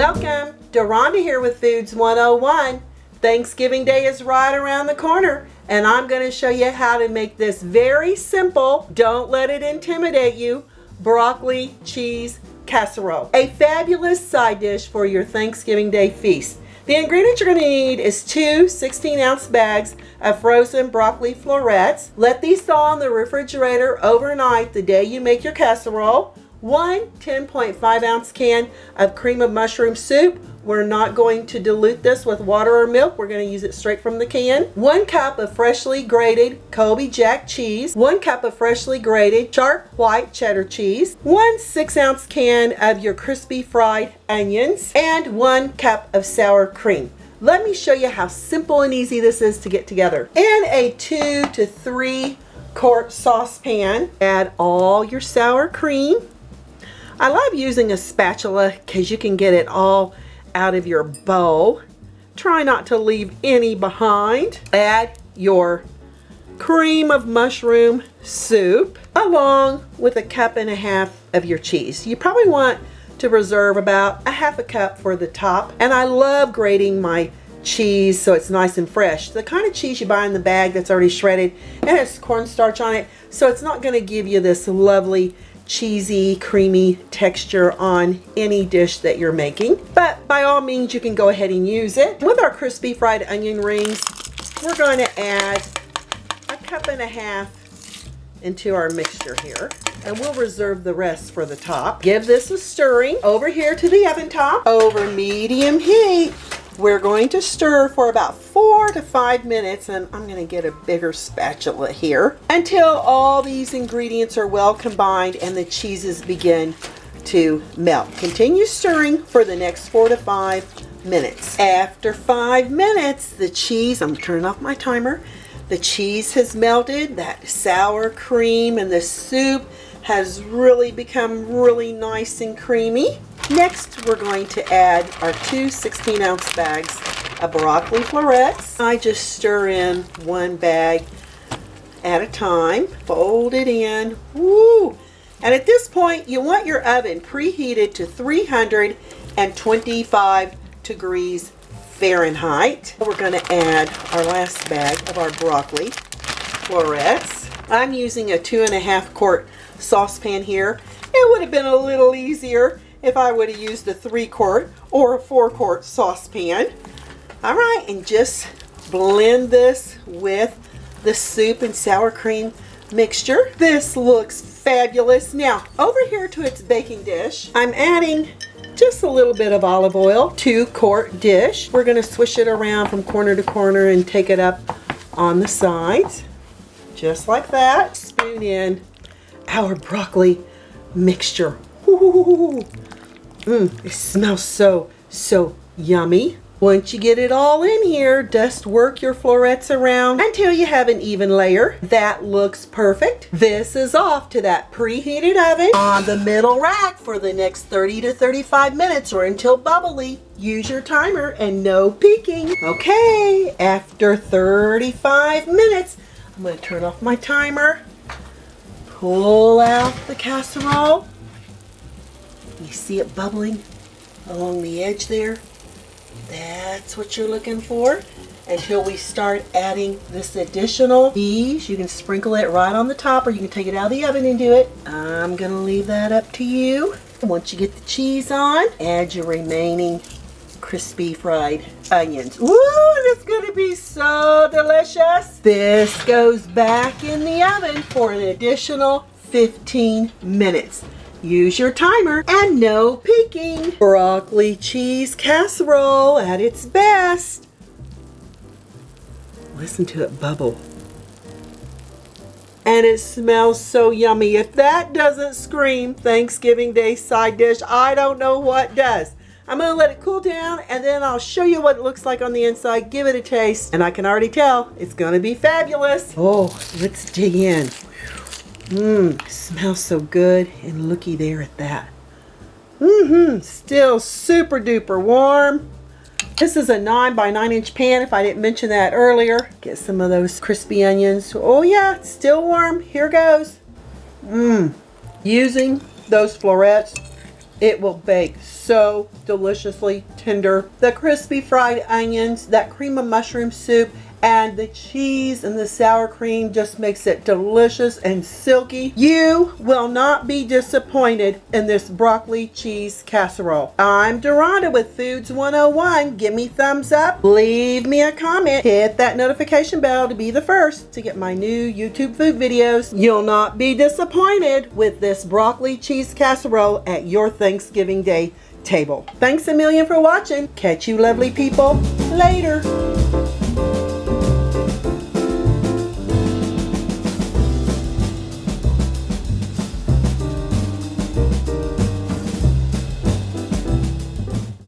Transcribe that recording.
Welcome, Deronda here with Foods 101. Thanksgiving Day is right around the corner, and I'm going to show you how to make this very simple, don't let it intimidate you, broccoli cheese casserole. A fabulous side dish for your Thanksgiving Day feast. The ingredients you're going to need is 2 16-ounce bags of frozen broccoli florets. Let these thaw in the refrigerator overnight the day you make your casserole. 1 10.5-ounce can of cream of mushroom soup. We're not going to dilute this with water or milk. We're going to use it straight from the can. 1 cup of freshly grated Colby Jack cheese. 1 cup of freshly grated sharp white cheddar cheese. 1 6-ounce can of your crispy fried onions. And 1 cup of sour cream. Let me show you how simple and easy this is to get together. In a 2 to 3 quart saucepan, add all your sour cream. I love using a spatula because you can get it all out of your bowl. Try not to leave any behind. Add your cream of mushroom soup along with 1.5 cups of your cheese. You probably want to reserve about 1/2 cup for the top. And I love grating my cheese so it's nice and fresh. The kind of cheese you buy in the bag that's already shredded, it has cornstarch on it, so it's not going to give you this lovely cheesy, creamy texture on any dish that you're making. But by all means, you can go ahead and use it. With our crispy fried onion rings, we're going to add 1.5 cups into our mixture here. And we'll reserve the rest for the top. Give this a stirring over here to the oven top. Over medium heat, we're going to stir for about 4 to 5 minutes, and I'm going to get a bigger spatula here, until all these ingredients are well combined and the cheeses begin to melt. Continue stirring for the next 4 to 5 minutes. After 5 minutes, the cheese, I'm turning off my timer, the cheese has melted, that sour cream and the soup has really become really nice and creamy. Next, we're going to add our 2 16-ounce bags of broccoli florets. I just stir in 1 bag at a time, fold it in. Woo! And at this point, you want your oven preheated to 325 degrees Fahrenheit. We're going to add our last bag of our broccoli florets. I'm using a 2.5 quart saucepan here. It would have been a little easier if I would have used a 3 quart or a 4 quart saucepan. All right, and just blend this with the soup and sour cream mixture. This looks fabulous. Now, over here to its baking dish, I'm adding just a little bit of olive oil, 2-quart dish. We're going to swish it around from corner to corner and take it up on the sides, just like that. Spoon in our broccoli mixture. Ooh. It smells so yummy. Once you get it all in here, just work your florets around until you have an even layer. That looks perfect. This is off to that preheated oven on the middle rack for the next 30 to 35 minutes or until bubbly. Use your timer and no peeking. Okay, after 35 minutes, I'm going to turn off my timer. Pull out the casserole. You see it bubbling along the edge there? That's what you're looking for. Until we start adding this additional cheese. You can sprinkle it right on the top, or you can take it out of the oven and do it. I'm going to leave that up to you. Once you get the cheese on, add your remaining crispy fried onions. Ooh, it's going to be so delicious. This goes back in the oven for an additional 15 minutes. Use your timer and no peeking. Broccoli cheese casserole at its best. Listen to it bubble. And it smells so yummy. If that doesn't scream Thanksgiving Day side dish, I don't know what does. I'm going to let it cool down, and then I'll show you what it looks like on the inside. Give it a taste, and I can already tell it's going to be fabulous. Oh, let's dig in. Smells so good, and looky there at that. Still super duper warm. This is a 9 by 9 inch pan, if I didn't mention that earlier. Get some of those crispy onions. Oh yeah, it's still warm. Here goes. Using those florets It will bake so deliciously tender. The crispy fried onions, that cream of mushroom soup, and the cheese and the sour cream just makes it delicious and silky. You will not be disappointed in this broccoli cheese casserole. I'm Duranda with Foods 101. Give me thumbs up, leave me a comment, hit that notification bell to be the first to get my new YouTube food videos. You'll not be disappointed with this broccoli cheese casserole at your Thanksgiving Day table. Thanks a million for watching. Catch you lovely people later.